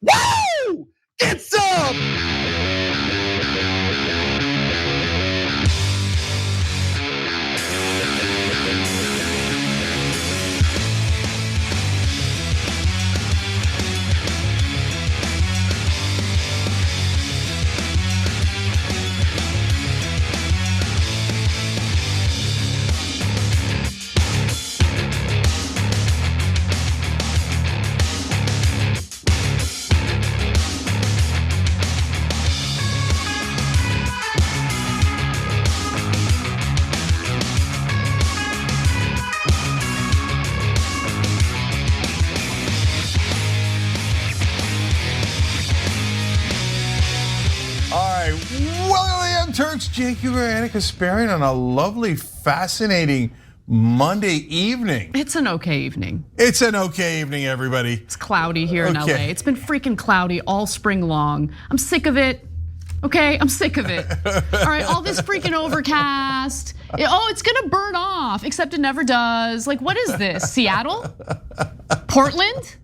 Woo! It's up! Turks, Jake, Uygur, and Kasparian on a lovely, fascinating Monday evening. It's an okay evening. It's an okay evening, everybody. It's cloudy here in LA. It's been freaking cloudy all spring long. I'm sick of it. Okay, I'm sick of it. All right, all this freaking overcast. Oh, it's gonna burn off, except it never does. Like, what is this? Seattle? Portland?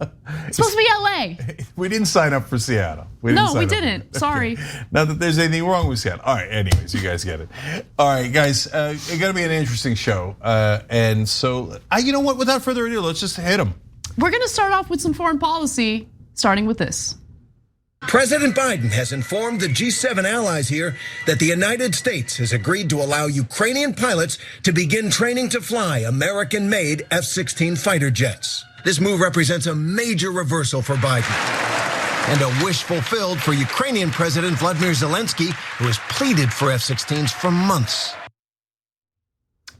It's supposed to be LA. We didn't sign up for Seattle. We didn't. Sorry. Not that there's anything wrong with Seattle. All right, anyways, you guys get it. All right, guys, it's gonna be an interesting show. And so, you know what, without further ado, let's just hit them. We're gonna start off with some foreign policy, starting with this. President Biden has informed the G7 allies here that the United States has agreed to allow Ukrainian pilots to begin training to fly American-made F-16 fighter jets. This move represents a major reversal for Biden and a wish fulfilled for Ukrainian President Vladimir Zelensky, who has pleaded for F-16s for months.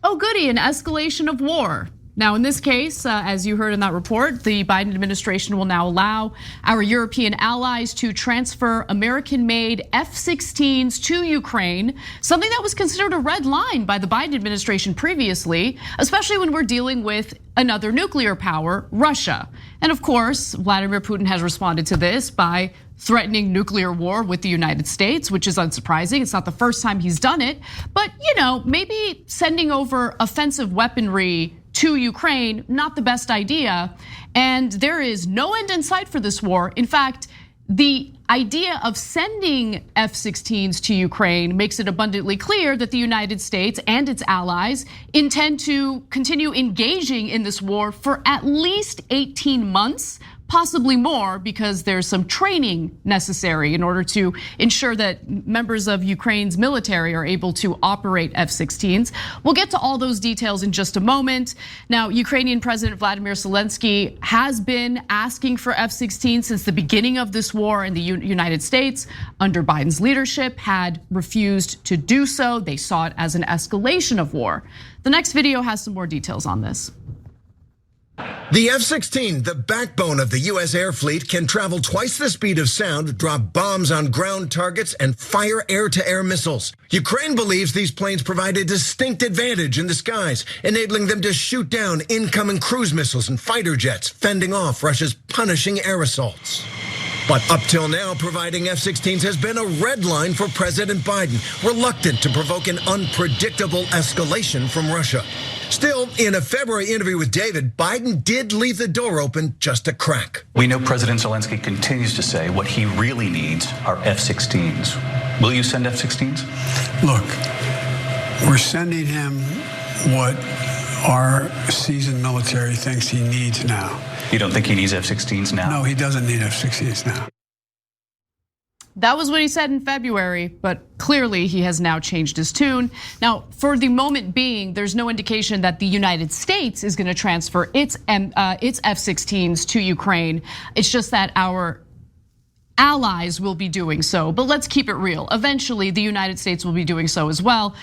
Oh goody, an escalation of war. Now, in this case, as you heard in that report, the Biden administration will now allow our European allies to transfer American-made F-16s to Ukraine, something that was considered a red line by the Biden administration previously, especially when we're dealing with another nuclear power, Russia. And of course, Vladimir Putin has responded to this by threatening nuclear war with the United States, which is unsurprising. It's not the first time he's done it, but maybe sending over offensive weaponry to Ukraine, not the best idea. And there is no end in sight for this war. In fact, the idea of sending F-16s to Ukraine makes it abundantly clear that the United States and its allies intend to continue engaging in this war for at least 18 months, possibly more, because there's some training necessary in order to ensure that members of Ukraine's military are able to operate F-16s. We'll get to all those details in just a moment. Now, Ukrainian President Vladimir Zelensky has been asking for F-16 since the beginning of this war, and the United States, under Biden's leadership, had refused to do so. They saw it as an escalation of war. The next video has some more details on this. The F-16, the backbone of the US air fleet, can travel twice the speed of sound, drop bombs on ground targets, and fire air-to-air missiles. Ukraine believes these planes provide a distinct advantage in the skies, enabling them to shoot down incoming cruise missiles and fighter jets, fending off Russia's punishing air assaults. But up till now, providing F-16s has been a red line for President Biden, reluctant to provoke an unpredictable escalation from Russia. Still, in a February interview with David, Biden did leave the door open just a crack. We know President Zelensky continues to say what he really needs are F-16s. Will you send F-16s? Look, we're sending him what our seasoned military thinks he needs now. You don't think he needs F-16s now? No, he doesn't need F-16s now. That was what he said in February, but clearly he has now changed his tune. Now, for the moment being, there's no indication that the United States is going to transfer its F-16s to Ukraine. It's just that our allies will be doing so. But let's keep it real. Eventually, the United States will be doing so as well,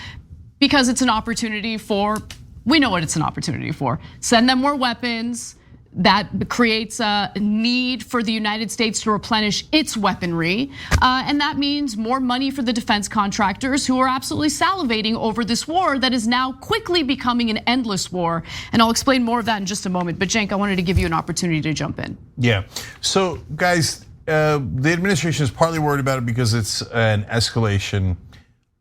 because it's an opportunity for, we know what it's an opportunity for. Send them more weapons. That creates a need for the United States to replenish its weaponry. And that means more money for the defense contractors who are absolutely salivating over this war that is now quickly becoming an endless war. And I'll explain more of that in just a moment. But Cenk, I wanted to give you an opportunity to jump in. Yeah, so guys, the administration is partly worried about it because it's an escalation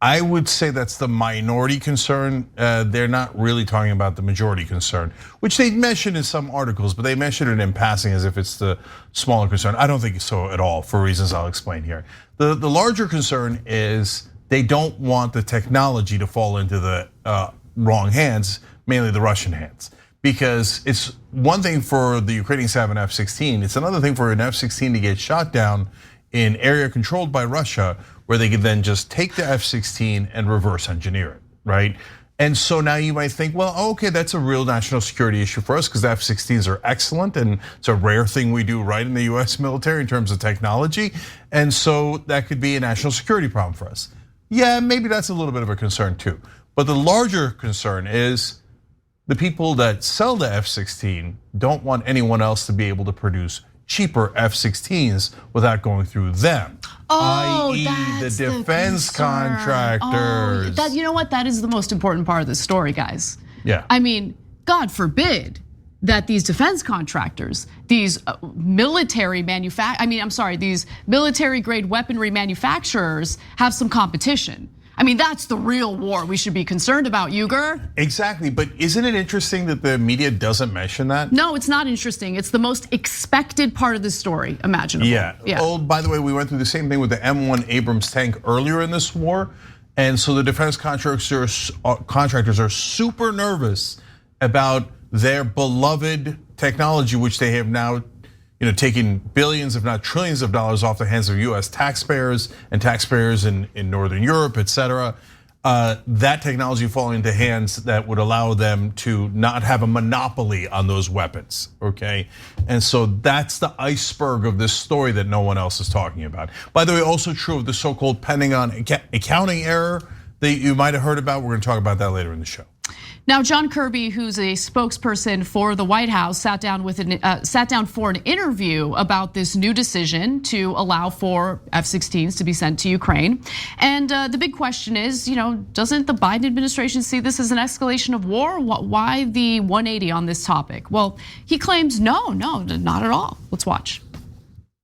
I would say that's the minority concern. They're not really talking about the majority concern, which they mentioned in some articles, but they mentioned it in passing as if it's the smaller concern. I don't think so at all, for reasons I'll explain here. The larger concern is they don't want the technology to fall into the wrong hands, mainly the Russian hands. Because it's one thing for the Ukrainians to have an F-16, it's another thing for an F-16 to get shot down in area controlled by Russia, where they could then just take the F-16 and reverse engineer it, right? And so now you might think, well, okay, that's a real national security issue for us because the F-16s are excellent and it's a rare thing we do right in the US military in terms of technology. And so that could be a national security problem for us. Yeah, maybe that's a little bit of a concern too. But the larger concern is the people that sell the F-16 don't want anyone else to be able to produce cheaper F-16s without going through them. i.e. the defense contractors. You know what? That is the most important part of the story, guys. Yeah. I mean, God forbid that these defense contractors, these military these military grade weaponry manufacturers have some competition. I mean, that's the real war we should be concerned about, Uygur. Exactly, but isn't it interesting that the media doesn't mention that? No, it's not interesting. It's the most expected part of the story imaginable. Yeah. Oh, by the way, we went through the same thing with the M1 Abrams tank earlier in this war. And so the defense contractors are super nervous about their beloved technology, which they have now taking billions, if not trillions of dollars off the hands of US taxpayers and taxpayers in Northern Europe, et cetera. That technology falling into hands that would allow them to not have a monopoly on those weapons, okay? And so that's the iceberg of this story that no one else is talking about. By the way, also true of the so-called Pentagon accounting error that you might have heard about. We're gonna talk about that later in the show. Now, John Kirby, who's a spokesperson for the White House, sat down for an interview about this new decision to allow for F-16s to be sent to Ukraine. And the big question is, doesn't the Biden administration see this as an escalation of war? Why the 180 on this topic? Well, he claims no, not at all. Let's watch.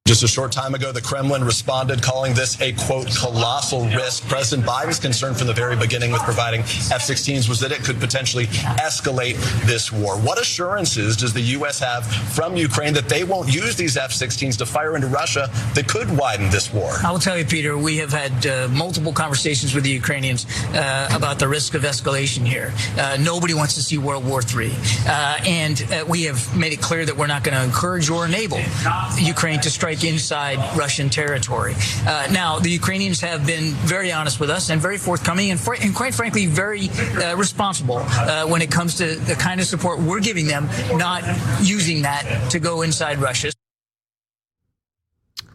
Just a short time ago, the Kremlin responded, calling this a, quote, colossal risk. President Biden's concern from the very beginning with providing F-16s was that it could potentially escalate this war. What assurances does the US have from Ukraine that they won't use these F-16s to fire into Russia that could widen this war? I will tell you, Peter, we have had multiple conversations with the Ukrainians about the risk of escalation here. Nobody wants to see World War III. And we have made it clear that we're not going to encourage or enable Ukraine to strike inside Russian territory. Now, the Ukrainians have been very honest with us and very forthcoming and quite frankly, very responsible when it comes to the kind of support we're giving them, not using that to go inside Russia.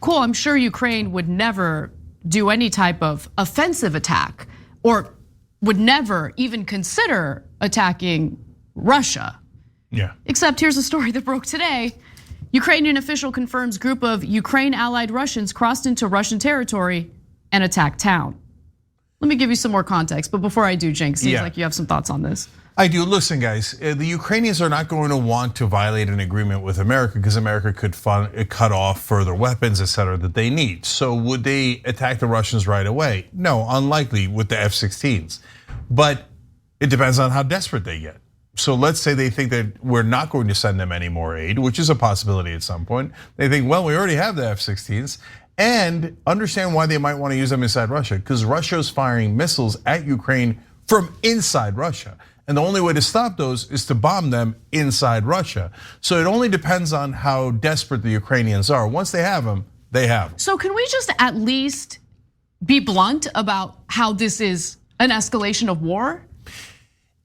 Cool, I'm sure Ukraine would never do any type of offensive attack or would never even consider attacking Russia. Yeah. Except here's a story that broke today. Ukrainian official confirms group of Ukraine-allied Russians crossed into Russian territory and attacked town. Let me give you some more context, but before I do, Cenk, seems like you have some thoughts on this. I do. Listen, guys, the Ukrainians are not going to want to violate an agreement with America because America could cut off further weapons, et cetera, that they need. So would they attack the Russians right away? No, unlikely with the F-16s. But it depends on how desperate they get. So let's say they think that we're not going to send them any more aid, which is a possibility at some point. They think, well, we already have the F-16s, and understand why they might want to use them inside Russia, because Russia is firing missiles at Ukraine from inside Russia. And the only way to stop those is to bomb them inside Russia. So it only depends on how desperate the Ukrainians are. Once they have them, they have them. So can we just at least be blunt about how this is an escalation of war?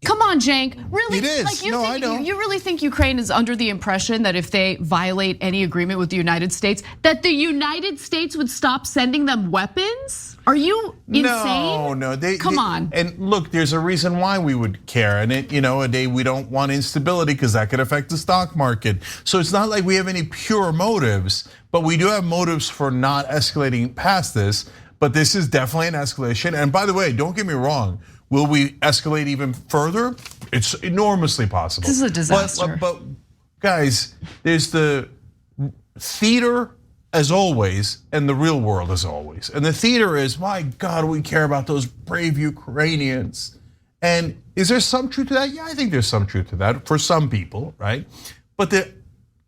Come on, Cenk. Really? It is. Like I know. You really think Ukraine is under the impression that if they violate any agreement with the United States, that the United States would stop sending them weapons? Are you insane? No. Come on. And look, there's a reason why we would care. And a day we don't want instability because that could affect the stock market. So it's not like we have any pure motives, but we do have motives for not escalating past this. But this is definitely an escalation. And by the way, don't get me wrong. Will we escalate even further? It's enormously possible. This is a disaster. But guys, there's the theater as always, and the real world as always. And the theater is, my God, we care about those brave Ukrainians. And is there some truth to that? Yeah, I think there's some truth to that for some people, right? But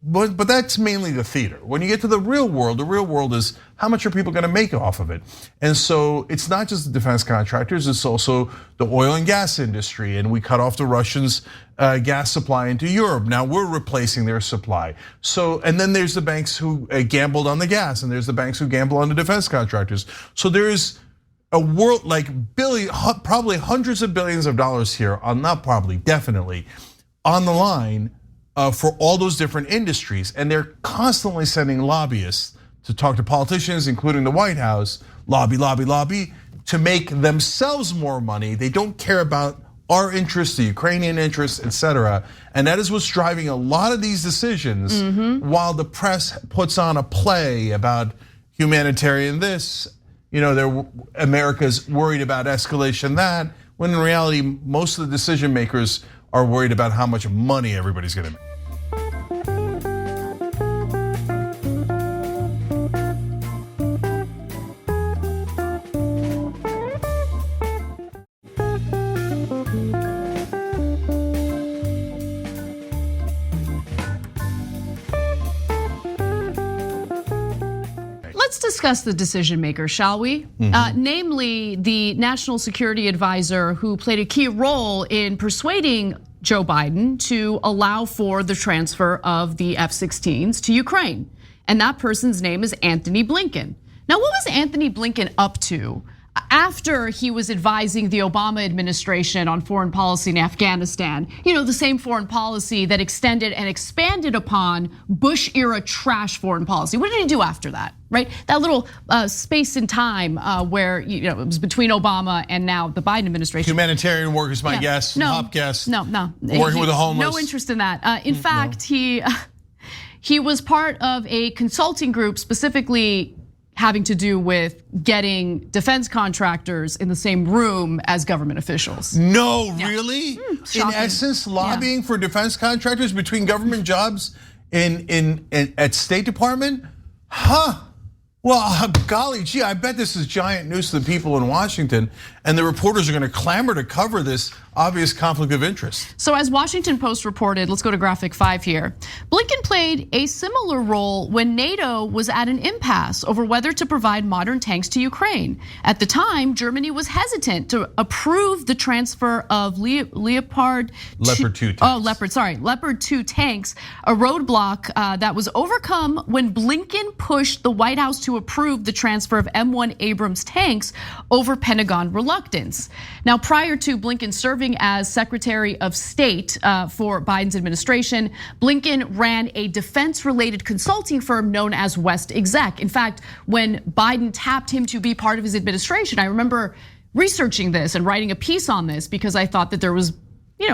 that's mainly the theater. When you get to the real world is how much are people gonna make off of it? And so it's not just the defense contractors, it's also the oil and gas industry. And we cut off the Russians' gas supply into Europe. Now we're replacing their supply. So, and then there's the banks who gambled on the gas, and there's the banks who gamble on the defense contractors. So there's a world like probably hundreds of billions of dollars here, not probably, definitely, on the line for all those different industries. And they're constantly sending lobbyists to talk to politicians, including the White House, lobby, to make themselves more money. They don't care about our interests, the Ukrainian interests, etc. And that is what's driving a lot of these decisions, while the press puts on a play about humanitarian this, America's worried about escalation that, when in reality, most of the decision makers are worried about how much money everybody's gonna make. Let's discuss the decision maker, shall we? Namely, the national security advisor who played a key role in persuading Joe Biden to allow for the transfer of the F-16s to Ukraine. And that person's name is Antony Blinken. Now, what was Antony Blinken up to after he was advising the Obama administration on foreign policy in Afghanistan? The same foreign policy that extended and expanded upon Bush-era trash foreign policy. What did he do after that, right? That little space in time where it was between Obama and now the Biden administration. Humanitarian work is my guess, top guess. No. Working with the homeless. No interest in that. In fact, he was part of a consulting group specifically having to do with getting defense contractors in the same room as government officials. No, really? Shocking. In essence, lobbying for defense contractors between government jobs at State Department? Huh? Well, golly gee, I bet this is giant news to the people in Washington, and the reporters are gonna clamor to cover this obvious conflict of interest. So as Washington Post reported, let's go to graphic 5 here. Blinken played a similar role when NATO was at an impasse over whether to provide modern tanks to Ukraine. At the time, Germany was hesitant to approve the transfer of Leopard 2 tanks. Leopard 2 tanks, a roadblock that was overcome when Blinken pushed the White House to approve the transfer of M1 Abrams tanks over Pentagon reluctance. Now, prior to Blinken serving as Secretary of State for Biden's administration, Blinken ran a defense-related consulting firm known as West Exec. In fact, when Biden tapped him to be part of his administration, I remember researching this and writing a piece on this because I thought that there was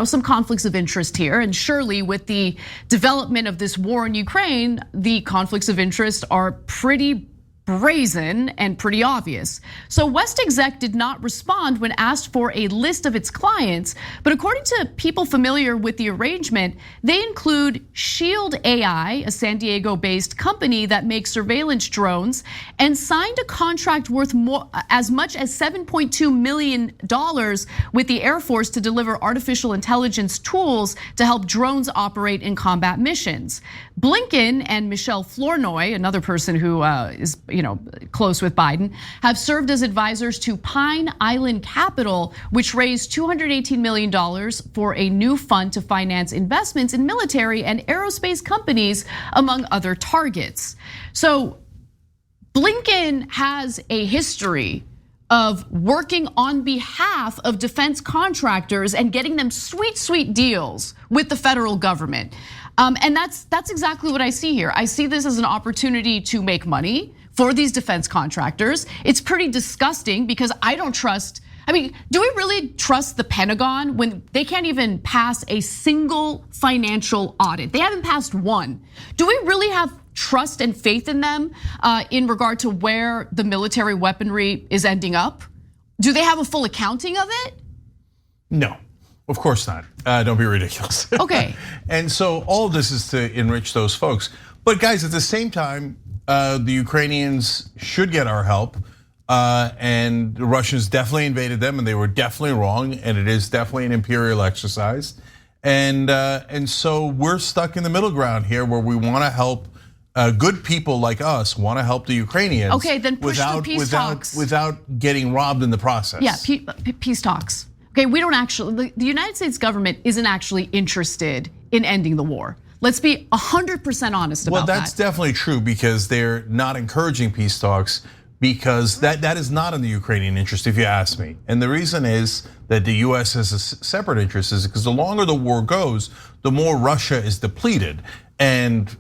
some conflicts of interest here. And surely with the development of this war in Ukraine, the conflicts of interest are pretty brazen and pretty obvious. So West Exec did not respond when asked for a list of its clients, but according to people familiar with the arrangement, they include Shield AI, a San Diego-based company that makes surveillance drones, and signed a contract worth as much as $7.2 million with the Air Force to deliver artificial intelligence tools to help drones operate in combat missions. Blinken and Michelle Flournoy, another person who is close with Biden, have served as advisors to Pine Island Capital, which raised $218 million for a new fund to finance investments in military and aerospace companies, among other targets. So Blinken has a history of working on behalf of defense contractors and getting them sweet deals with the federal government. And that's exactly what I see here. I see this as an opportunity to make money for these defense contractors. It's pretty disgusting because I don't trust, do we really trust the Pentagon when they can't even pass a single financial audit? They haven't passed one. Do we really have trust and faith in them in regard to where the military weaponry is ending up? Do they have a full accounting of it? No, of course not. Don't be ridiculous. Okay. And so all of this is to enrich those folks. But guys, at the same time, the Ukrainians should get our help. And the Russians definitely invaded them, and they were definitely wrong, and it is definitely an imperial exercise. And so we're stuck in the middle ground here, where we want to help. Good people like us want to help the Ukrainians. Okay, then push the peace talks without getting robbed in the process. Yeah, peace talks. Okay, we don't actually. The United States government isn't actually interested in ending the war. Let's be 100% honest about that. Well, that's definitely true, because they're not encouraging peace talks, because that is not in the Ukrainian interest, if you ask me. And the reason is that the US has a separate interest, is because the longer the war goes, the more Russia is depleted. And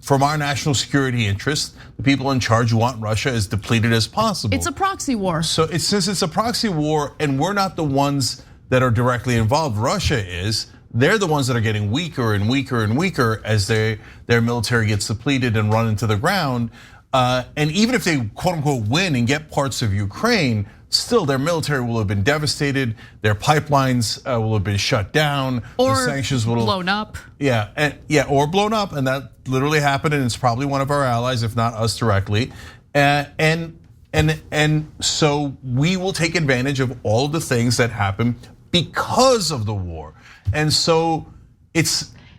from our national security interest, the people in charge want Russia as depleted as possible. It's a proxy war. So since it's a proxy war, and we're not the ones that are directly involved, Russia is. They're the ones that are getting weaker and weaker and weaker as their military gets depleted and run into the ground. And even if they quote unquote win and get parts of Ukraine, still their military will have been devastated. Their pipelines will have been shut down. Or the sanctions will blown up. Or blown up, and that literally happened. And it's probably one of our allies, if not us directly. And so we will take advantage of all of the things that happen because of the war. And so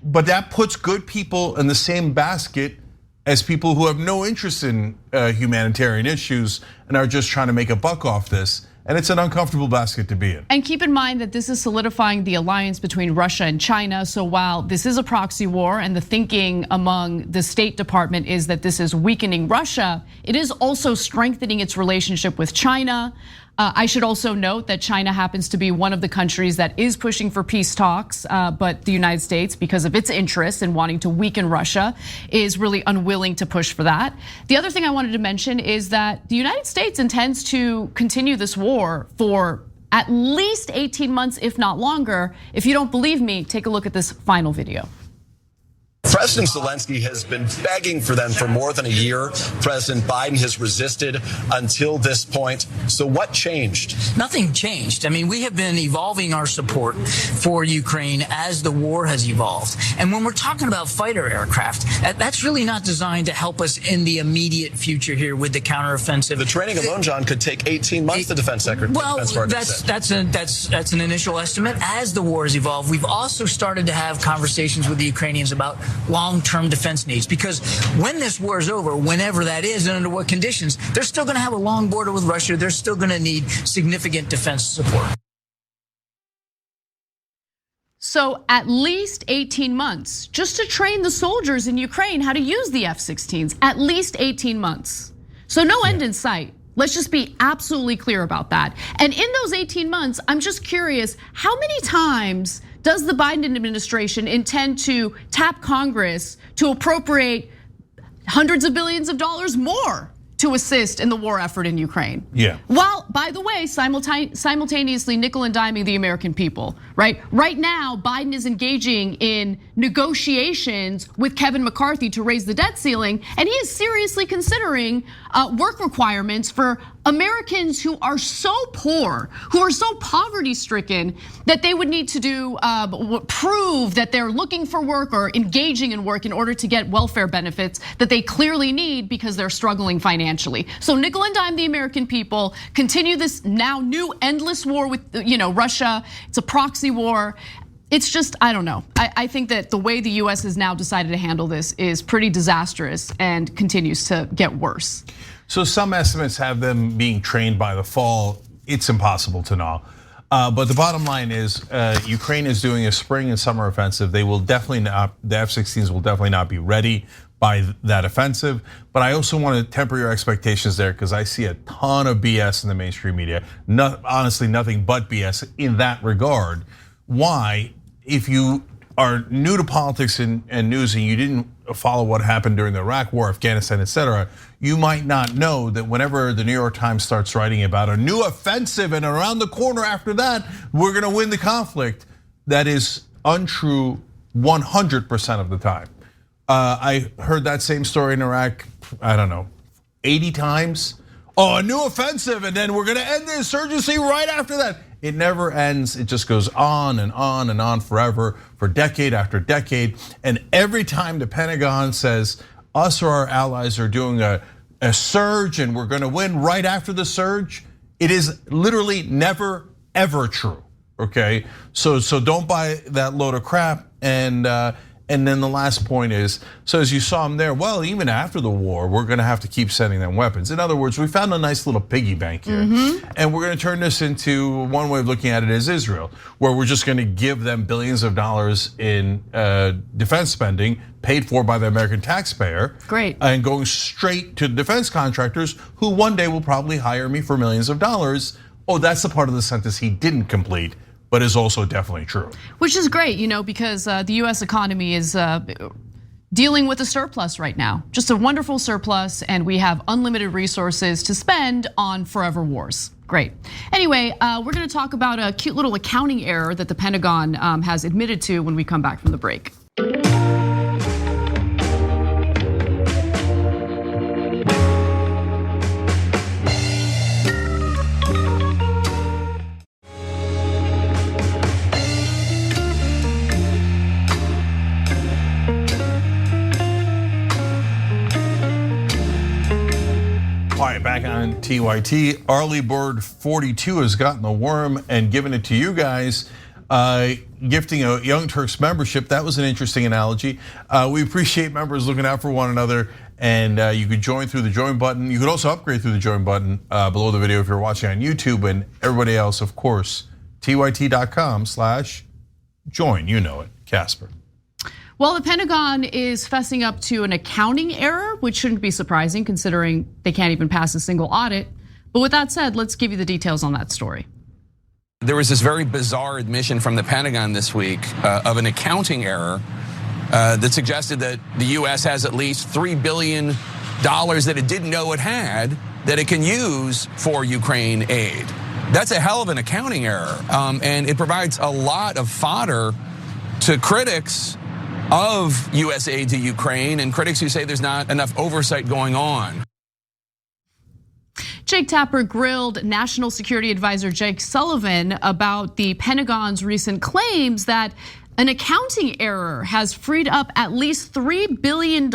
but that puts good people in the same basket as people who have no interest in humanitarian issues and are just trying to make a buck off this. And it's an uncomfortable basket to be in. And keep in mind that this is solidifying the alliance between Russia and China. So while this is a proxy war, and the thinking among the State Department is that this is weakening Russia, it is also strengthening its relationship with China. I should also note that China happens to be one of the countries that is pushing for peace talks, but the United States, because of its interest in wanting to weaken Russia, is really unwilling to push for that. The other thing I wanted to mention is that the United States intends to continue this war for at least 18 months, if not longer. If you don't believe me, take a look at this final video. President Zelensky has been begging for them for more than a year. President Biden has resisted until this point. So what changed? Nothing changed. I mean, we have been evolving our support for Ukraine as the war has evolved. And when we're talking about fighter aircraft, that's really not designed to help us in the immediate future here with the counteroffensive. The training alone, John, could take 18 months, the defense secretary. Well, that's an initial estimate. As the war has evolved, we've also started to have conversations with the Ukrainians about long-term defense needs, because when this war is over, whenever that is and under what conditions, they're still going to have a long border with Russia. They're still going to need significant defense support. So at least 18 months just to train the soldiers in Ukraine how to use the F-16s, at least 18 months. So no end in sight. Let's just be absolutely clear about that. And in those 18 months, I'm just curious, how many times does the Biden administration intend to tap Congress to appropriate hundreds of billions of dollars more to assist in the war effort in Ukraine? Yeah. While, by the way, simultaneously nickel and diming the American people, right? Right now, Biden is engaging in negotiations with Kevin McCarthy to raise the debt ceiling, and he is seriously considering work requirements for Americans who are so poor, who are so poverty-stricken that they would need to prove that they're looking for work or engaging in work in order to get welfare benefits that they clearly need because they're struggling financially. So nickel and dime the American people, continue this now new endless war with Russia. It's a proxy war. It's just, I don't know. I think that the way the US has now decided to handle this is pretty disastrous and continues to get worse. So some estimates have them being trained by the fall. It's impossible to know. But the bottom line is Ukraine is doing a spring and summer offensive. They will definitely not, the F-16s will definitely not be ready by that offensive. But I also want to temper your expectations there, because I see a ton of BS in the mainstream media. Honestly, nothing but BS in that regard. Why? If you are new to politics and news and you didn't follow what happened during the Iraq War, Afghanistan, etc., you might not know that whenever the New York Times starts writing about a new offensive and around the corner after that, we're gonna win the conflict, that is untrue 100% of the time. I heard that same story in Iraq, I don't know, 80 times. Oh, a new offensive, and then we're gonna end the insurgency right after that. It never ends. It just goes on and on and on forever, for decade after decade. And every time the Pentagon says, us or our allies are doing a surge and we're gonna win right after the surge. It is literally never, ever true, okay? So don't buy that load of crap. And then the last point is, so as you saw him there, well, even after the war, we're gonna have to keep sending them weapons. In other words, we found a nice little piggy bank here. And we're gonna turn this into, one way of looking at it is Israel, where we're just gonna give them billions of dollars in defense spending paid for by the American taxpayer. Great. And going straight to defense contractors who one day will probably hire me for millions of dollars. Oh, that's the part of the sentence he didn't complete, but is also definitely true. Which is great, because the US economy is dealing with a surplus right now. Just a wonderful surplus, and we have unlimited resources to spend on forever wars. Great. Anyway, we're gonna talk about a cute little accounting error that the Pentagon has admitted to when we come back from the break. All right, back on TYT, Arlie Bird 42 has gotten the worm and given it to you guys, gifting a Young Turks membership. That was an interesting analogy. We appreciate members looking out for one another, and you could join through the join button. You could also upgrade through the join button below the video if you're watching on YouTube, and everybody else, of course, tyt.com/join. You know it, Casper. Well, the Pentagon is fessing up to an accounting error, which shouldn't be surprising considering they can't even pass a single audit. But with that said, let's give you the details on that story. There was this very bizarre admission from the Pentagon this week of an accounting error that suggested that the US has at least $3 billion that it didn't know it had that it can use for Ukraine aid. That's a hell of an accounting error, and it provides a lot of fodder to critics of US aid to Ukraine and critics who say there's not enough oversight going on. Jake Tapper grilled National Security Advisor Jake Sullivan about the Pentagon's recent claims that an accounting error has freed up at least $3 billion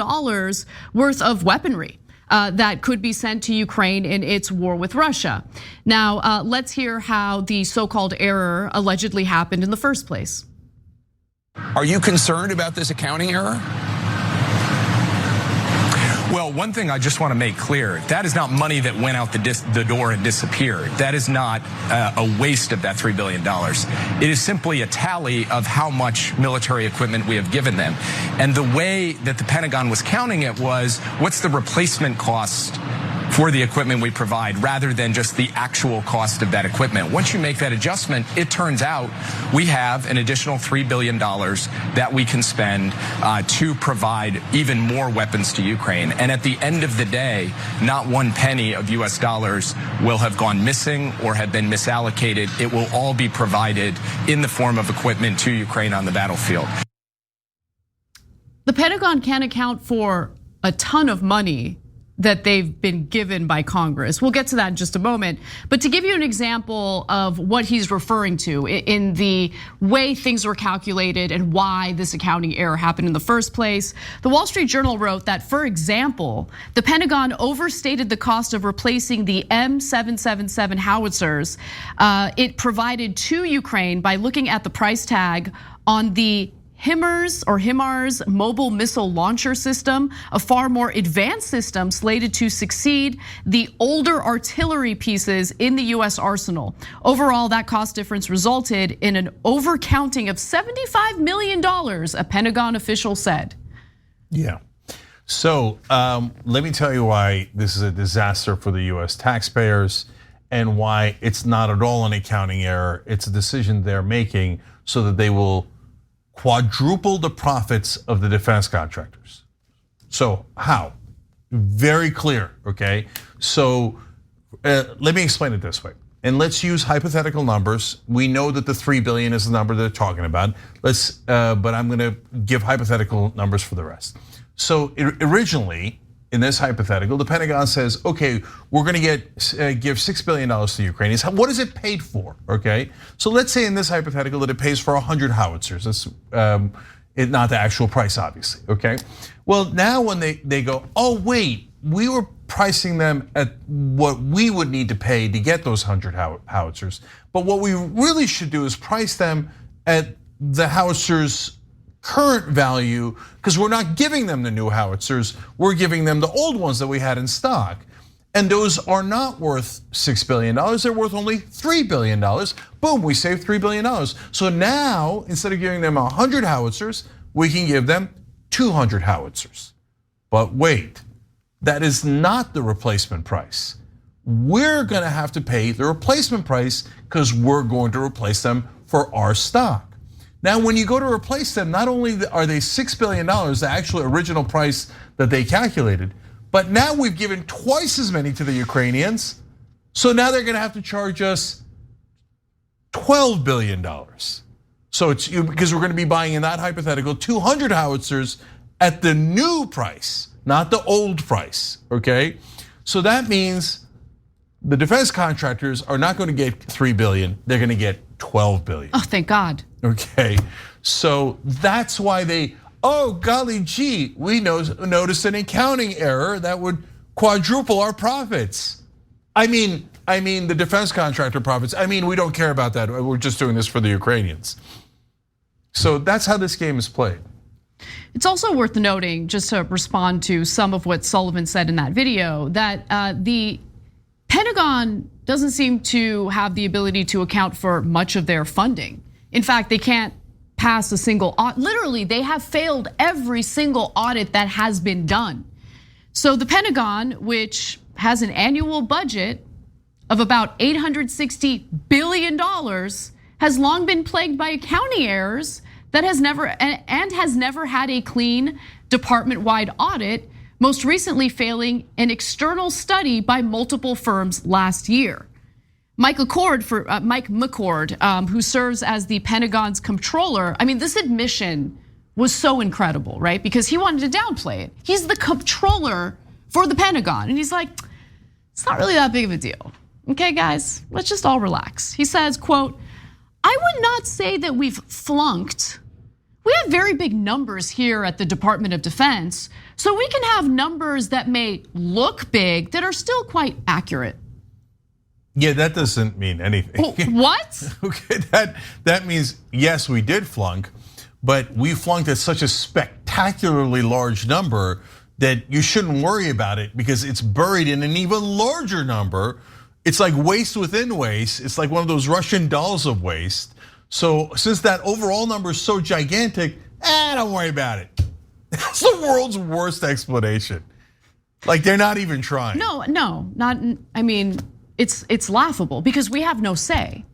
worth of weaponry that could be sent to Ukraine in its war with Russia. Now, let's hear how the so-called error allegedly happened in the first place. Are you concerned about this accounting error? Well, one thing I just want to make clear, that is not money that went out the door and disappeared. That is not a waste of that $3 billion. It is simply a tally of how much military equipment we have given them. And the way that the Pentagon was counting it was, what's the replacement cost for the equipment we provide rather than just the actual cost of that equipment. Once you make that adjustment, it turns out we have an additional $3 billion that we can spend to provide even more weapons to Ukraine. And at the end of the day, not one penny of US dollars will have gone missing or have been misallocated. It will all be provided in the form of equipment to Ukraine on the battlefield. The Pentagon can't account for a ton of money that they've been given by Congress. We'll get to that in just a moment. But to give you an example of what he's referring to in the way things were calculated and why this accounting error happened in the first place, the Wall Street Journal wrote that, for example, the Pentagon overstated the cost of replacing the M777 howitzers it provided to Ukraine by looking at the price tag on the HIMARS mobile missile launcher system, a far more advanced system slated to succeed the older artillery pieces in the US arsenal. Overall, that cost difference resulted in an overcounting of $75 million, a Pentagon official said. Yeah. So let me tell you why this is a disaster for the US taxpayers and why it's not at all an accounting error. It's a decision they're making so that they will quadruple the profits of the defense contractors. So how? Very clear, okay? So let me explain it this way. And let's use hypothetical numbers. We know that the 3 billion is the number they're talking about. But I'm gonna give hypothetical numbers for the rest. So originally, in this hypothetical, the Pentagon says, okay, we're gonna give $6 billion to Ukraine. What is it paid for, okay? So let's say in this hypothetical that it pays for 100 howitzers. That's not the actual price, obviously, okay? Well, now when they go, oh wait, we were pricing them at what we would need to pay to get those 100 howitzers, but what we really should do is price them at the howitzers' current value, because we're not giving them the new howitzers, we're giving them the old ones that we had in stock. And those are not worth $6 billion, they're worth only $3 billion. Boom, we saved $3 billion. So now, instead of giving them 100 howitzers, we can give them 200 howitzers. But wait, that is not the replacement price. We're gonna have to pay the replacement price because we're going to replace them for our stock. Now, when you go to replace them, not only are they $6 billion, the actual original price that they calculated, but now we've given twice as many to the Ukrainians. So now they're gonna have to charge us $12 billion. So it's because we're gonna be buying, in that hypothetical, 200 howitzers at the new price, not the old price, okay? So that means the defense contractors are not gonna get $3 billion, they're gonna get $12 billion. Oh, thank God. Okay, so that's why they, oh golly gee, we noticed an accounting error that would quadruple our profits. I mean the defense contractor profits. I mean, we don't care about that. We're just doing this for the Ukrainians. So that's how this game is played. It's also worth noting, just to respond to some of what Sullivan said in that video, that the Pentagon doesn't seem to have the ability to account for much of their funding. In fact, they can't pass a single audit. Literally, they have failed every single audit that has been done. So the Pentagon, which has an annual budget of about $860 billion, has long been plagued by accounting errors that has never had a clean department-wide audit, most recently failing an external study by multiple firms last year. Mike McCord, who serves as the Pentagon's comptroller, I mean, this admission was so incredible, right? Because he wanted to downplay it. He's the comptroller for the Pentagon, and he's like, it's not really that big of a deal. Okay, guys, let's just all relax. He says, quote, I would not say that we've flunked. We have very big numbers here at the Department of Defense, so we can have numbers that may look big that are still quite accurate. Yeah, that doesn't mean anything. What? Okay, that means, yes, we did flunk, but we flunked at such a spectacularly large number that you shouldn't worry about it because it's buried in an even larger number. It's like waste within waste. It's like one of those Russian dolls of waste. So since that overall number is so gigantic, don't worry about it. It's the world's worst explanation. Like they're not even trying. No, not, I mean, it's laughable because we have no say.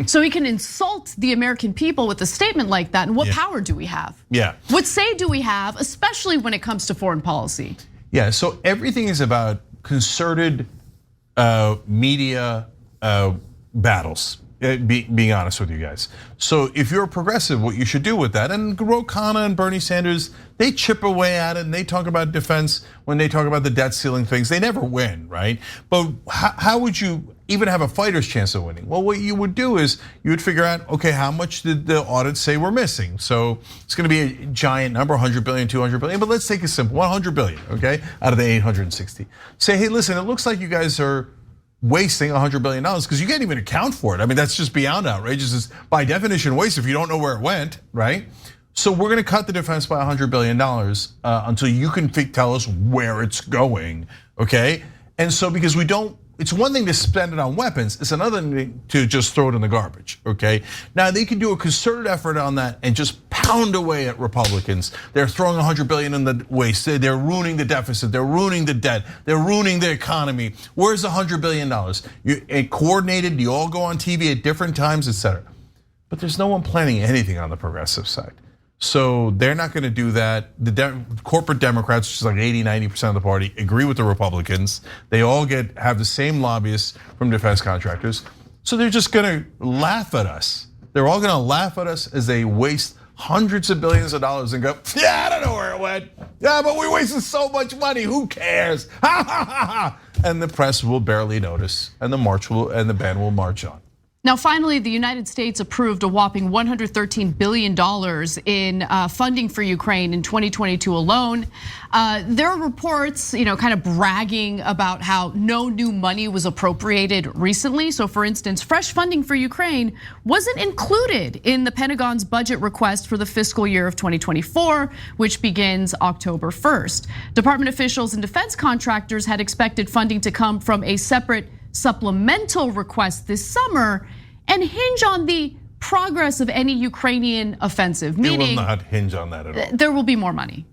So we can insult the American people with a statement like that, and what power do we have? Yeah. What say do we have, especially when it comes to foreign policy? Yeah, so everything is about concerted media battles, being honest with you guys. So if you're a progressive, what you should do with that, and Ro Khanna and Bernie Sanders, they chip away at it and they talk about defense when they talk about the debt ceiling things. They never win, right? But how would you even have a fighter's chance of winning? Well, what you would do is you would figure out, okay, how much did the audit say we're missing? So it's gonna be a giant number, 100 billion, 200 billion, but let's take a simple 100 billion, okay, out of the 860. Say, hey, listen, it looks like you guys are wasting $100 billion because you can't even account for it. I mean, that's just beyond outrageous. It's by definition waste if you don't know where it went, right? So we're gonna cut the defense by $100 billion until you can tell us where it's going, okay? And so because we don't, it's one thing to spend it on weapons, it's another thing to just throw it in the garbage, okay? Now they can do a concerted effort on that and just pound away at Republicans. They're throwing $100 billion in the waste, they're ruining the deficit, they're ruining the debt, they're ruining the economy. Where's the $100 billion? You coordinated, you all go on TV at different times, etc. But there's no one planning anything on the progressive side. So they're not gonna do that. The corporate Democrats, which is like 80-90% of the party, agree with the Republicans. They all have the same lobbyists from defense contractors. So they're just gonna laugh at us. They're all gonna laugh at us as they waste hundreds of billions of dollars and go, yeah, I don't know where it went. Yeah, but we wasted so much money, who cares? Ha ha ha ha. And the press will barely notice, and the band will march on. Now, finally, the United States approved a whopping $113 billion in funding for Ukraine in 2022 alone. There are reports, kind of bragging about how no new money was appropriated recently. So, for instance, fresh funding for Ukraine wasn't included in the Pentagon's budget request for the fiscal year of 2024, which begins October 1st. Department officials and defense contractors had expected funding to come from a separate supplemental request this summer and hinge on the progress of any Ukrainian offensive. Meaning, it will not hinge on that at all. There will be more money.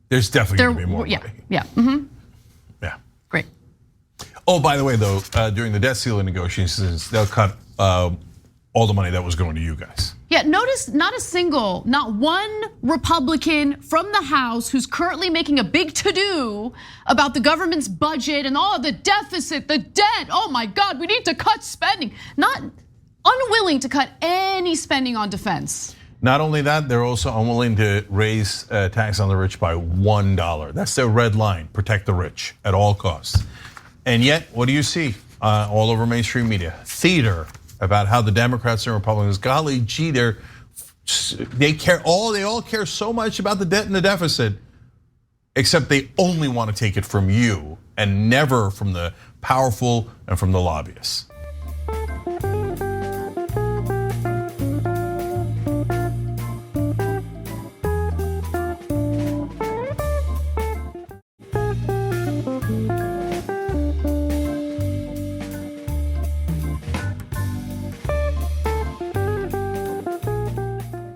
There's definitely going to be more money. Yeah. Yeah. Great. Oh, by the way, though, during the debt ceiling negotiations, they'll cut all the money that was going to you guys. Yeah, notice not one Republican from the House who's currently making a big to-do about the government's budget and the deficit, the debt. Oh my God, we need to cut spending. Not unwilling to cut any spending on defense. Not only that, they're also unwilling to raise tax on the rich by $1. That's their red line, protect the rich at all costs. And yet, what do you see all over mainstream media? Theater about how the Democrats and Republicans, golly gee, they all care so much about the debt and the deficit, except they only want to take it from you and never from the powerful and from the lobbyists.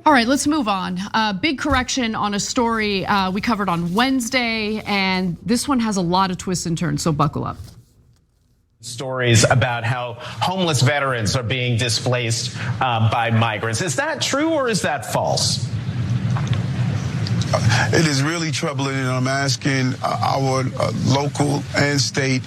All right, let's move on. Big correction on a story we covered on Wednesday, and this one has a lot of twists and turns, so buckle up. Stories about how homeless veterans are being displaced by migrants. Is that true or is that false? It is really troubling, and I'm asking our local and state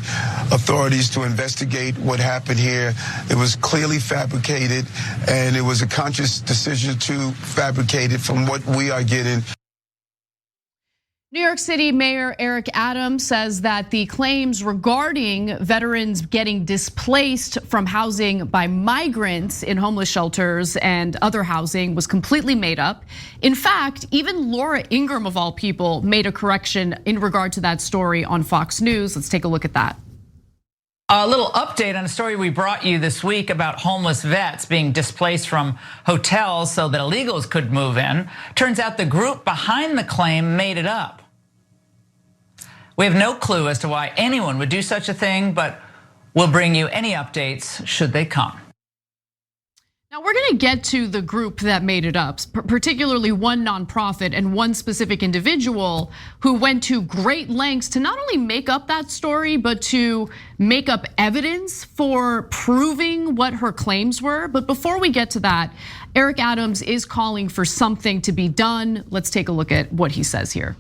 authorities to investigate what happened here. It was clearly fabricated, and it was a conscious decision to fabricate it from what we are getting. New York City Mayor Eric Adams says that the claims regarding veterans getting displaced from housing by migrants in homeless shelters and other housing was completely made up. In fact, even Laura Ingraham, of all people, made a correction in regard to that story on Fox News. Let's take a look at that. A little update on a story we brought you this week about homeless vets being displaced from hotels so that illegals could move in. Turns out the group behind the claim made it up. We have no clue as to why anyone would do such a thing, but we'll bring you any updates should they come. Now we're gonna get to the group that made it up, particularly one nonprofit and one specific individual who went to great lengths to not only make up that story, but to make up evidence for proving what her claims were. But before we get to that, Eric Adams is calling for something to be done. Let's take a look at what he says here.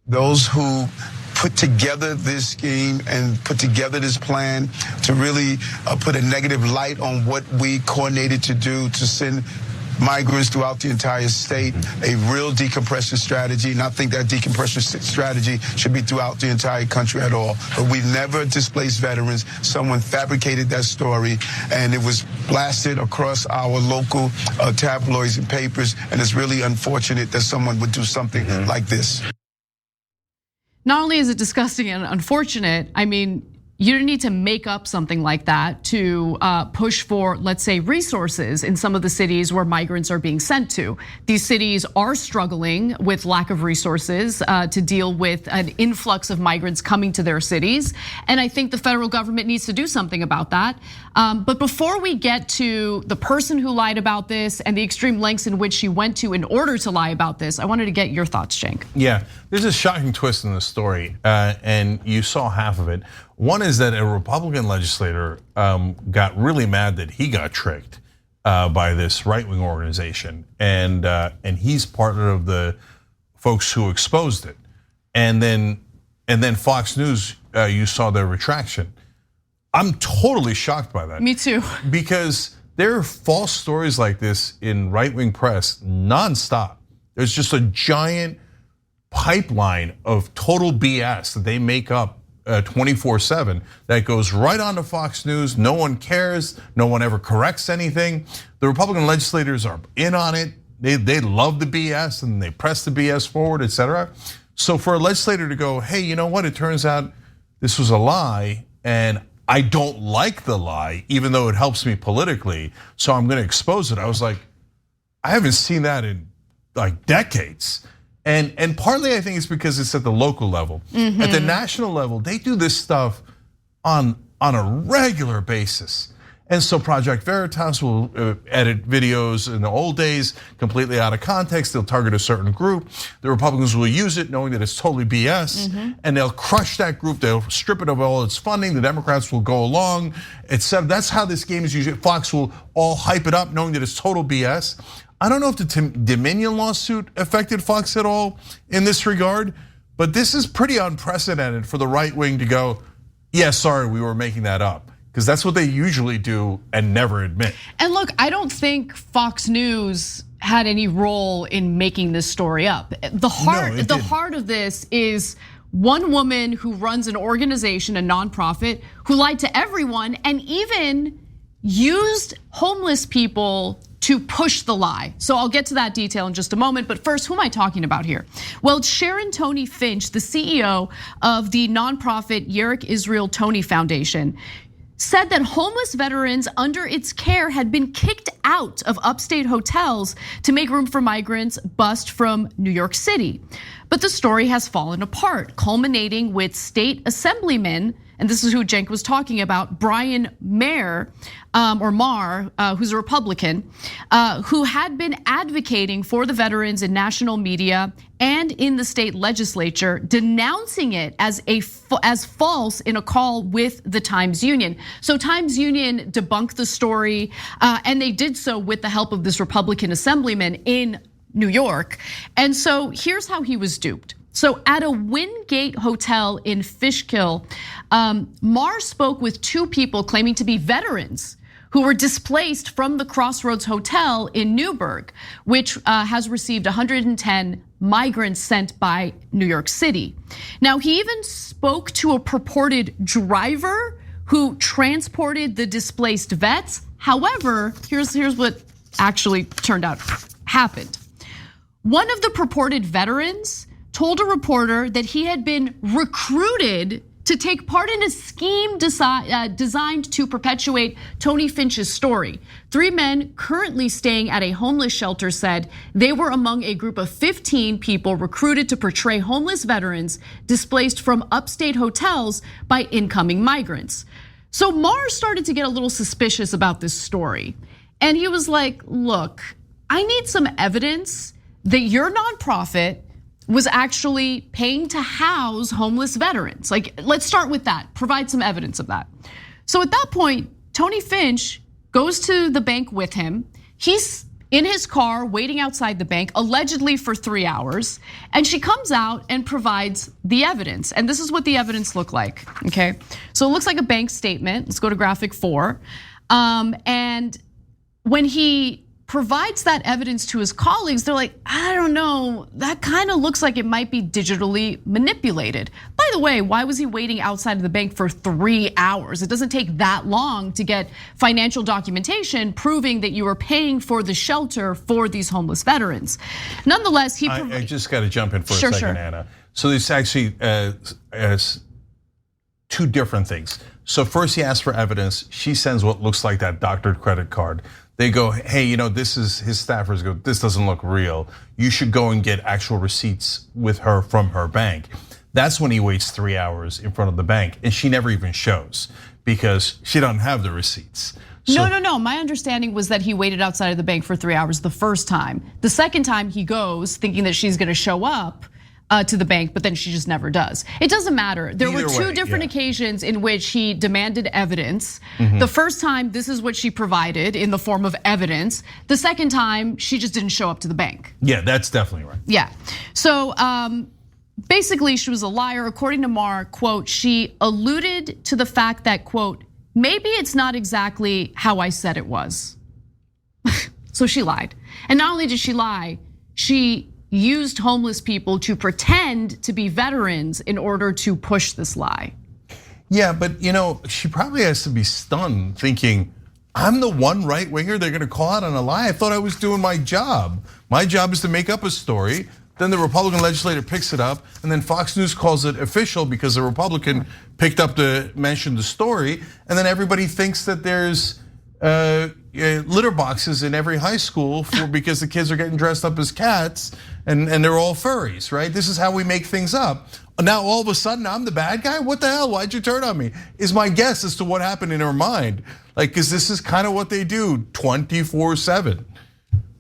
Those who put together this scheme and put together this plan to really put a negative light on what we coordinated to do to send migrants throughout the entire state, a real decompression strategy. And I think that decompression strategy should be throughout the entire country at all. But we never displaced veterans. Someone fabricated that story and it was blasted across our local tabloids and papers. And it's really unfortunate that someone would do something like this. Not only is it disgusting and unfortunate, I mean, you don't need to make up something like that to push for, let's say, resources in some of the cities where migrants are being sent to. These cities are struggling with lack of resources to deal with an influx of migrants coming to their cities. And I think the federal government needs to do something about that. But before we get to the person who lied about this and the extreme lengths in which she went to in order to lie about this, I wanted to get your thoughts, Cenk. Yeah, there's a shocking twist in the story, and you saw half of it. One is that a Republican legislator got really mad that he got tricked by this right-wing organization, and he's part of the folks who exposed it. And then Fox News, you saw their retraction. I'm totally shocked by that. Me too. Because there are false stories like this in right-wing press nonstop. There's just a giant pipeline of total BS that they make up 24/7 that goes right on to Fox News. No one cares. No one ever corrects anything. The Republican legislators are in on it. They love the BS and they press the BS forward, etc. So for a legislator to go, hey, you know what? It turns out this was a lie, and I don't like the lie, even though it helps me politically, so I'm gonna expose it. I was like, I haven't seen that in like decades. And partly I think it's because it's at the local level. At the national level, they do this stuff on a regular basis. And so Project Veritas will edit videos in the old days completely out of context. They'll target a certain group. The Republicans will use it knowing that it's totally BS, and they'll crush that group. They'll strip it of all its funding. The Democrats will go along, etc. That's how this game is usually. Fox will all hype it up knowing that it's total BS. I don't know if the Dominion lawsuit affected Fox at all in this regard, but this is pretty unprecedented for the right wing to go, yeah, sorry, we were making that up. Because that's what they usually do and never admit. And look, I don't think Fox News had any role in making this story up. The heart of this is one woman who runs an organization, a nonprofit, who lied to everyone and even used homeless people to push the lie. So I'll get to that detail in just a moment, but first, who am I talking about here? Well, it's Sharon Tony Finch, the CEO of the nonprofit Yerrick Israel Tony Foundation, said that homeless veterans under its care had been kicked out of upstate hotels to make room for migrants bust from New York City. But the story has fallen apart, culminating with state assemblyman, and this is who Cenk was talking about, Brian Maher, who's a Republican, who had been advocating for the veterans in national media and in the state legislature, denouncing it as false in a call with the Times Union. So Times Union debunked the story, and they did so with the help of this Republican assemblyman in New York. And so here's how he was duped. So at a Wingate Hotel in Fishkill, Maher spoke with two people claiming to be veterans who were displaced from the Crossroads Hotel in Newburgh, which has received 110 migrants sent by New York City. Now, he even spoke to a purported driver who transported the displaced vets. However, here's what actually turned out happened. One of the purported veterans told a reporter that he had been recruited to take part in a scheme designed to perpetuate Tony Finch's story. 3 men currently staying at a homeless shelter said they were among a group of 15 people recruited to portray homeless veterans displaced from upstate hotels by incoming migrants. So Maher started to get a little suspicious about this story. And he was like, look, I need some evidence that your nonprofit was actually paying to house homeless veterans. Like, let's start with that, provide some evidence of that. So at that point, Tony Finch goes to the bank with him. He's in his car waiting outside the bank, allegedly for 3 hours. And she comes out and provides the evidence. And this is what the evidence looked like, okay? So it looks like a bank statement. Let's go to graphic 4. And when he provides that evidence to his colleagues, they're like, I don't know, that kind of looks like it might be digitally manipulated. By the way, why was he waiting outside of the bank for 3 hours? It doesn't take that long to get financial documentation proving that you were paying for the shelter for these homeless veterans. Nonetheless, I just got to jump in for a second, Anna. So it's actually two different things. So first he asks for evidence. She sends what looks like that doctored credit card. They go, hey, this is, his staffers go, this doesn't look real. You should go and get actual receipts with her from her bank. That's when he waits 3 hours in front of the bank, and she never even shows because she doesn't have the receipts. So, no. My understanding was that he waited outside of the bank for 3 hours the first time. The second time he goes thinking that she's gonna show up to the bank, but then she just never does. It doesn't matter. There were two different occasions in which he demanded evidence. The first time, this is what she provided in the form of evidence. The second time, she just didn't show up to the bank. Yeah, that's definitely right. Yeah, so basically she was a liar. According to Maher, quote, she alluded to the fact that, quote, maybe it's not exactly how I said it was. So she lied. And not only did she lie, she used homeless people to pretend to be veterans in order to push this lie. Yeah, but she probably has to be stunned thinking, I'm the one right winger they're gonna call out on a lie. I thought I was doing my job. My job is to make up a story. Then the Republican legislator picks it up, and then Fox News calls it official because the Republican picked up to mention the story, and then everybody thinks that there's litter boxes in every high school because the kids are getting dressed up as cats and they're all furries, right? This is how we make things up. Now all of a sudden I'm the bad guy? What the hell, why'd you turn on me? Is my guess as to what happened in her mind. Like, cause this is kind of what they do 24/7.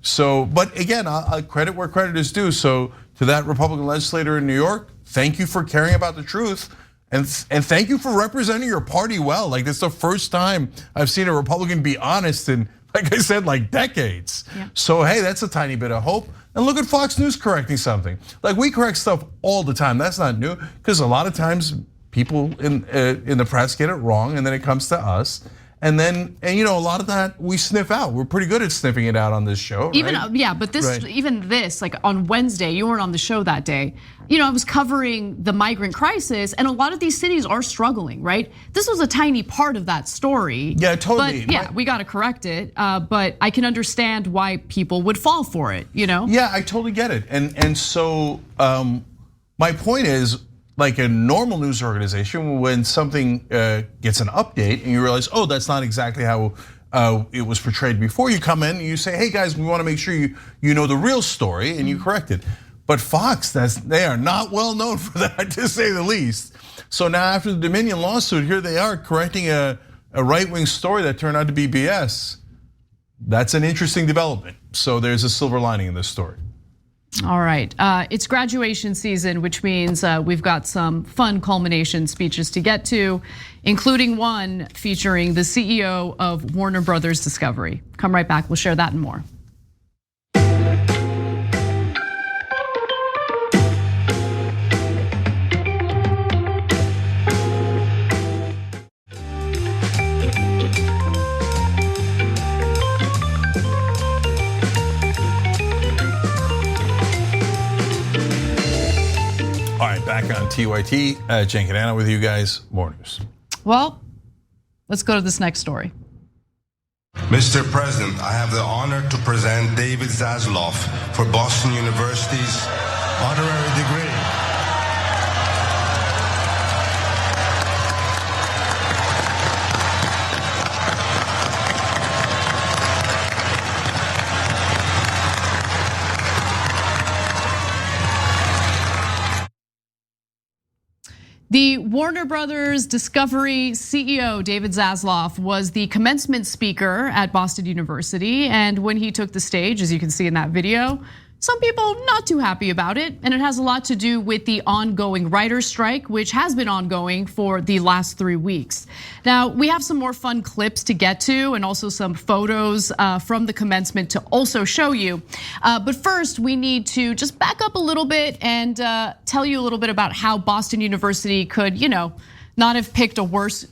So, but again, I credit where credit is due. So to that Republican legislator in New York, thank you for caring about the truth. And thank you for representing your party well. Like, this is the first time I've seen a Republican be honest in, like I said, like decades. Yeah. So hey, that's a tiny bit of hope. And look at Fox News correcting something. Like, we correct stuff all the time. That's not new, because a lot of times people in the press get it wrong, and then it comes to us. And then, a lot of that we sniff out. We're pretty good at sniffing it out on this show. Even right? Yeah, but even this, like on Wednesday, you weren't on the show that day. I was covering the migrant crisis, and a lot of these cities are struggling, right? This was a tiny part of that story. Yeah, totally. But yeah, we got to correct it. But I can understand why people would fall for it. Yeah, I totally get it. And so my point is, like a normal news organization, when something gets an update and you realize, oh, that's not exactly how it was portrayed before, you come in and you say, hey guys, we want to make sure you know the real story, and you correct it. But Fox, they are not well known for that, to say the least. So now after the Dominion lawsuit, here they are correcting a right-wing story that turned out to be BS. That's an interesting development. So there's a silver lining in this story. All right, it's graduation season, which means we've got some fun culmination speeches to get to, including one featuring the CEO of Warner Brothers Discovery. Come right back, we'll share that and more. Back on TYT, Cenk and Anna with you guys. More news. Well, let's go to this next story. Mr. President, I have the honor to present David Zaslav for Boston University's honorary degree. The Warner Brothers Discovery CEO, David Zaslav, was the commencement speaker at Boston University. And when he took the stage, as you can see in that video, some people not too happy about it. And it has a lot to do with the ongoing writer's strike, which has been ongoing for the last 3 weeks. Now, we have some more fun clips to get to, and also some photos from the commencement to also show you. But first, we need to just back up a little bit and tell you a little bit about how Boston University could, not have picked a worse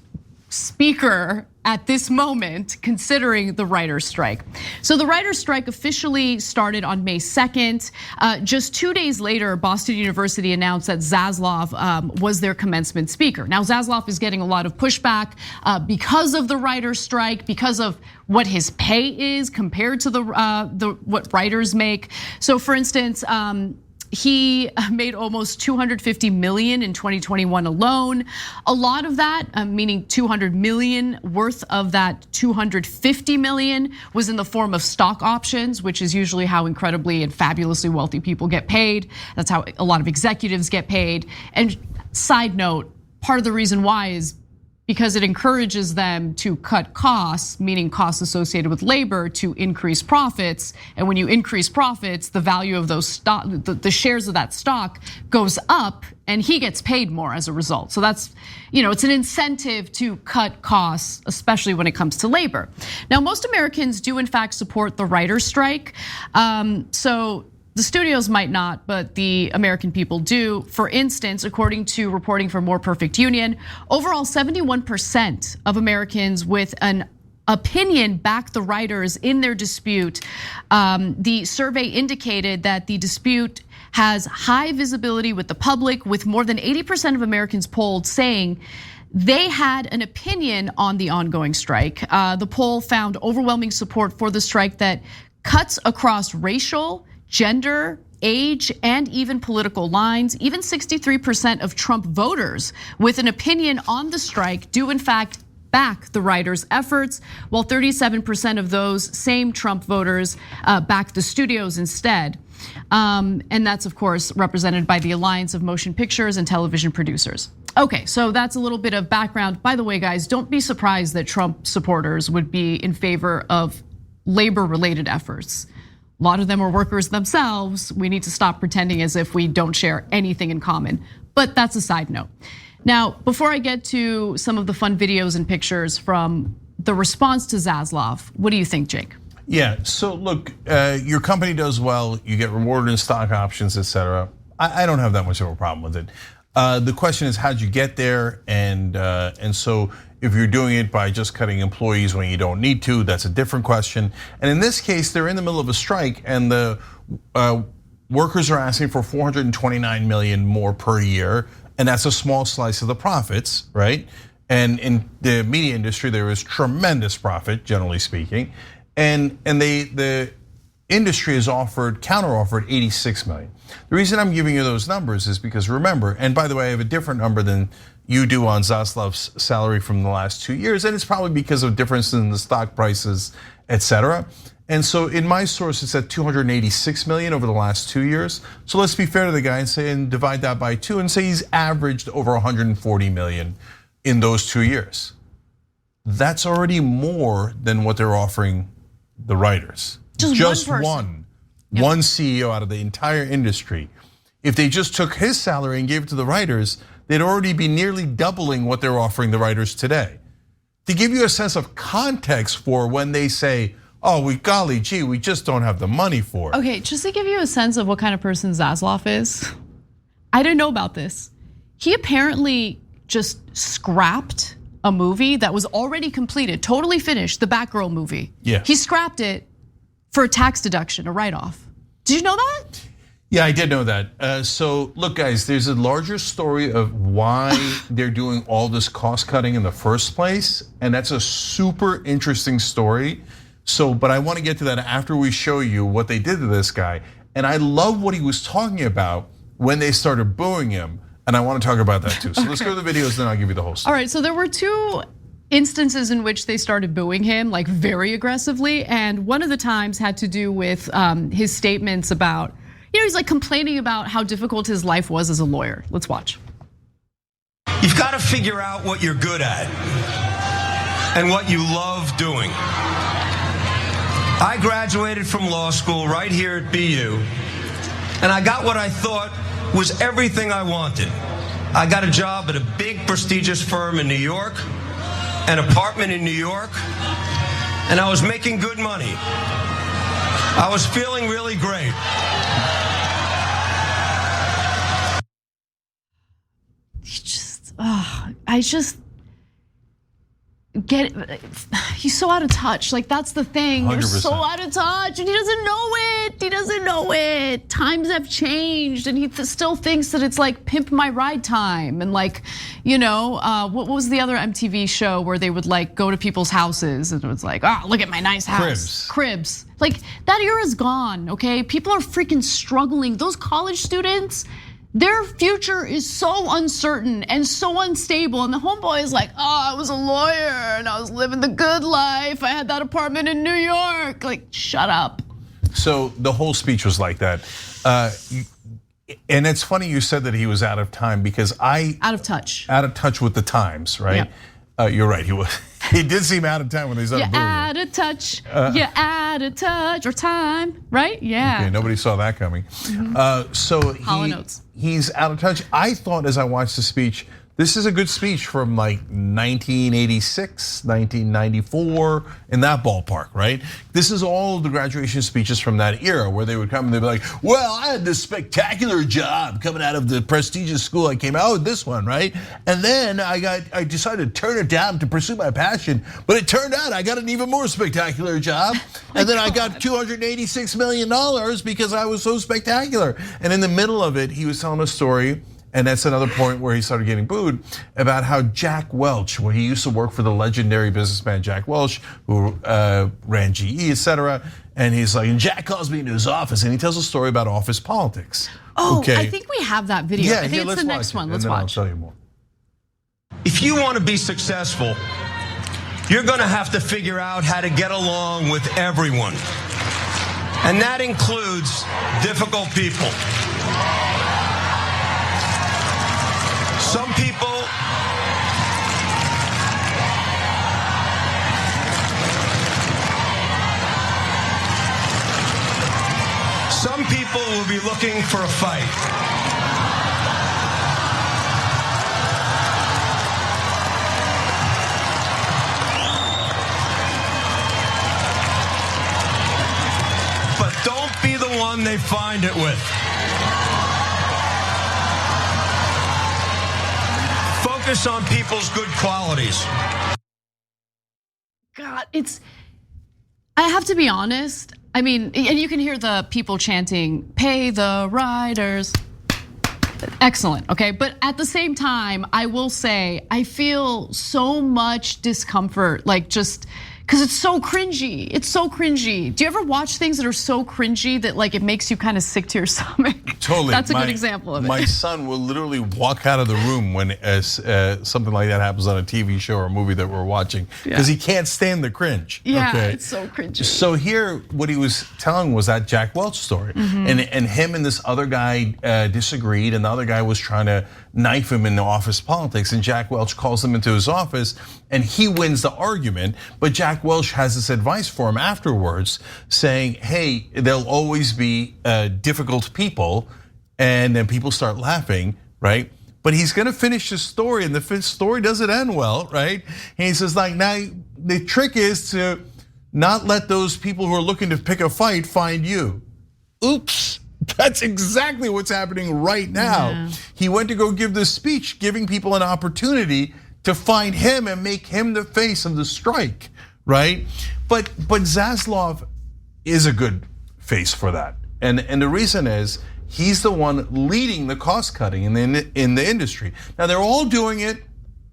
speaker at this moment, considering the writer's strike. So the writer's strike officially started on May 2nd. Just 2 days later, Boston University announced that Zaslav was their commencement speaker. Now, Zaslav is getting a lot of pushback because of the writer's strike, because of what his pay is compared to what writers make. So, for instance, he made almost 250 million in 2021 alone. A lot of that, meaning 200 million worth of that 250 million, was in the form of stock options, which is usually how incredibly and fabulously wealthy people get paid. That's how a lot of executives get paid. And side note, part of the reason why is because it encourages them to cut costs, meaning costs associated with labor, to increase profits. And when you increase profits, the value of those stock, the shares of that stock goes up, and he gets paid more as a result. So that's, it's an incentive to cut costs, especially when it comes to labor. Now, most Americans do in fact support the writer's strike. So the studios might not, but the American people do. For instance, according to reporting from More Perfect Union, overall 71% of Americans with an opinion back the writers in their dispute. The survey indicated that the dispute has high visibility with the public, with more than 80% of Americans polled saying they had an opinion on the ongoing strike. The poll found overwhelming support for the strike that cuts across racial, gender, age, and even political lines. Even 63% of Trump voters with an opinion on the strike do in fact back the writers' efforts, while 37% of those same Trump voters back the studios instead. And that's of course represented by the Alliance of Motion Pictures and Television Producers. Okay, so that's a little bit of background. By the way, guys, don't be surprised that Trump supporters would be in favor of labor-related efforts. A lot of them are workers themselves. We need to stop pretending as if we don't share anything in common. But that's a side note. Now, before I get to some of the fun videos and pictures from the response to Zaslav, what do you think, Jake? Yeah, so look, your company does well, you get rewarded in stock options, etc. I don't have that much of a problem with it. The question is, how'd you get there? And so if you're doing it by just cutting employees when you don't need to, that's a different question. And in this case, they're in the middle of a strike, and the workers are asking for 429 million more per year, and that's a small slice of the profits, right? And in the media industry, there is tremendous profit, generally speaking, and the industry has counter-offered 86 million. The reason I'm giving you those numbers is because remember, and by the way, I have a different number than you do on Zaslav's salary from the last 2 years, and it's probably because of differences in the stock prices, etc. And so in my source, it's at 286 million over the last 2 years. So let's be fair to the guy and say, and divide that by 2 and say he's averaged over 140 million in those 2 years. That's already more than what they're offering the writers. Just one CEO out of the entire industry. If they just took his salary and gave it to the writers, they'd already be nearly doubling what they're offering the writers today. To give you a sense of context for when they say, oh, we just don't have the money for it. Okay, just to give you a sense of what kind of person Zaslav is, I didn't know about this. He apparently just scrapped a movie that was already completed, totally finished, the Batgirl movie. Yeah. He scrapped it for a tax deduction, a write-off. Did you know that? Yeah, I did know that. So look, guys, there's a larger story of why they're doing all this cost cutting in the first place, and that's a super interesting story. So, but I want to get to that after we show you what they did to this guy. And I love what he was talking about when they started booing him, and I want to talk about that too. So let's go to the videos, then I'll give you the whole story. All right, so there were 2 instances in which they started booing him, like very aggressively, and one of the times had to do with his statements about, he's like complaining about how difficult his life was as a lawyer. Let's watch. You've got to figure out what you're good at and what you love doing. I graduated from law school right here at BU, and I got what I thought was everything I wanted. I got a job at a big prestigious firm in New York, an apartment in New York, and I was making good money. I was feeling really great. I just get it. He's so out of touch. Like that's the thing. 100%. You're so out of touch, and he doesn't know it. He doesn't know it. Times have changed, and he still thinks that it's like pimp my ride time, and like, what was the other MTV show where they would like go to people's houses and it was like, oh, look at my nice house. Cribs. Like that era's gone. Okay, people are freaking struggling. Those college students, their future is so uncertain and so unstable. And the homeboy is like, oh, I was a lawyer and I was living the good life. I had that apartment in New York. Like, shut up. So the whole speech was like that. And it's funny you said that he was out of time because out of touch with the times, right? Yeah. You're right, he was. He did seem out of time when they started booing him. Out of touch, you're out of touch, or time, right? Yeah. Okay, nobody saw that coming. So he's out of touch. I thought as I watched the speech, this is a good speech from like 1986, 1994, in that ballpark, right? This is all the graduation speeches from that era where they would come and they'd be like, well, I had this spectacular job coming out of the prestigious school I came out with, this one, right? And then I decided to turn it down to pursue my passion, but it turned out I got an even more spectacular job. And then I got $286 million because I was so spectacular. And in the middle of it, he was telling a story. and that's another point where he started getting booed, about how Jack Welch, where he used to work for the legendary businessman Jack Welch, who ran GE, etc. And he's like, and Jack calls me into his office, and he tells a story about office politics. Oh, okay. I think we have that video. Yeah, I think it's the next one. Let's watch. I'll tell you more. If you want to be successful, you're going to have to figure out how to get along with everyone. And that includes difficult people. Some people will be looking for a fight. But don't be the one they find it with. Focus on people's good qualities. God, I have to be honest. I mean, and you can hear the people chanting, pay the riders. Excellent, okay? But at the same time, I will say, I feel so much discomfort, like just, because it's so cringy. It's so cringy. Do you ever watch things that are so cringy that like it makes you kind of sick to your stomach? Totally. That's a good example of it. My son will literally walk out of the room when something like that happens on a TV show or a movie that we're watching, because he can't stand the cringe. Yeah, okay? It's so cringy. So here, what he was telling was that Jack Welch story, and him and this other guy disagreed, and the other guy was trying to knife him in the office politics, and Jack Welch calls him into his office, and he wins the argument, but Jack Welch has this advice for him afterwards, saying, hey, there'll always be difficult people, and then people start laughing, right? But he's gonna finish his story, and the story doesn't end well, right? And he says, like, now the trick is to not let those people who are looking to pick a fight find you. Oops. That's exactly what's happening right now. Yeah. He went to go give this speech, giving people an opportunity to find him and make him the face of the strike, right? But Zaslav is a good face for that, and the reason is he's the one leading the cost cutting in the industry. Now they're all doing it,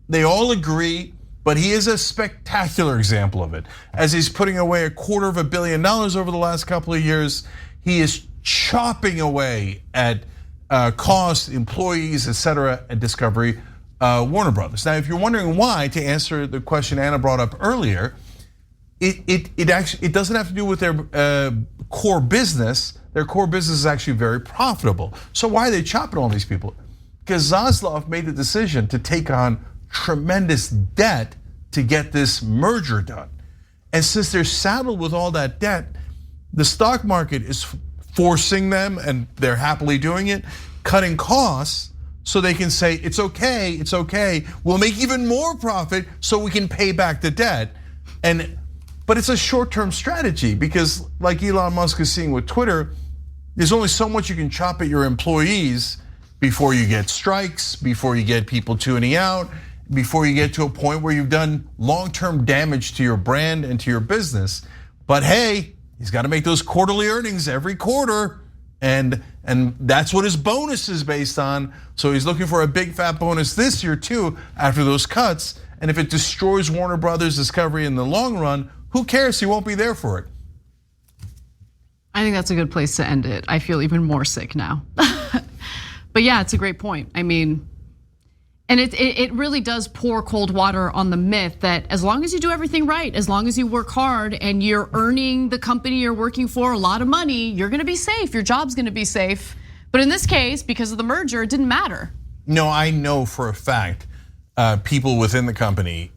they all agree, but he is a spectacular example of it. As he's putting away $250 million over the last couple of years, he is chopping away at cost, employees, etc. at Discovery, Warner Brothers. Now, if you're wondering why, to answer the question Anna brought up earlier, it doesn't have to do with their core business. Their core business is actually very profitable. So why are they chopping all these people? Because Zaslav made the decision to take on tremendous debt to get this merger done. And since they're saddled with all that debt, the stock market is forcing them, and they're happily doing it, cutting costs so they can say, it's okay, we'll make even more profit so we can pay back the debt. But it's a short-term strategy, because like Elon Musk is seeing with Twitter, there's only so much you can chop at your employees before you get strikes, before you get people tuning out, before you get to a point where you've done long-term damage to your brand and to your business. But hey, he's got to make those quarterly earnings every quarter, and that's what his bonus is based on. So he's looking for a big fat bonus this year too after those cuts. And if it destroys Warner Brothers Discovery in the long run, who cares? He won't be there for it. I think that's a good place to end it. I feel even more sick now. But yeah, it's a great point. I mean, and it really does pour cold water on the myth that as long as you do everything right, as long as you work hard and you're earning the company you're working for a lot of money, you're gonna be safe, your job's gonna be safe. But in this case, because of the merger, it didn't matter. No, I know for a fact people within the company,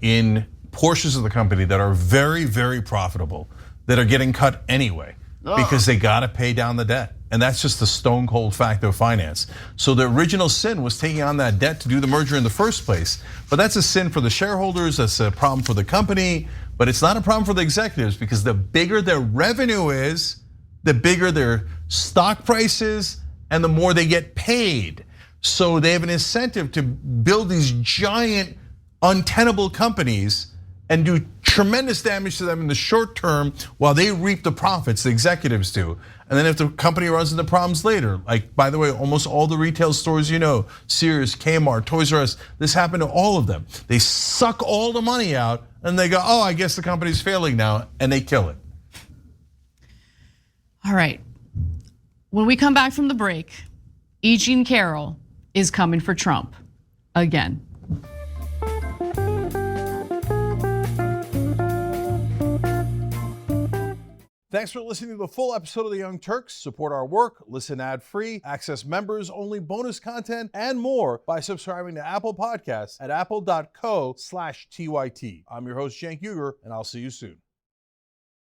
in portions of the company that are very, very profitable, that are getting cut anyway because they gotta pay down the debt. And that's just the stone cold fact of finance. So the original sin was taking on that debt to do the merger in the first place. But that's a sin for the shareholders, that's a problem for the company, but it's not a problem for the executives, because the bigger their revenue is, the bigger their stock price is, and the more they get paid. So they have an incentive to build these giant untenable companies and do tremendous damage to them in the short term while they reap the profits, the executives do. And then if the company runs into problems later, like, by the way, almost all the retail stores, Sears, Kmart, Toys R Us, this happened to all of them. They suck all the money out and they go, oh, I guess the company's failing now, and they kill it. All right, when we come back from the break, E. Jean Carroll is coming for Trump again. Thanks for listening to the full episode of The Young Turks. Support our work, listen ad-free, access members-only bonus content, and more by subscribing to Apple Podcasts at apple.co/TYT. I'm your host, Cenk, and I'll see you soon.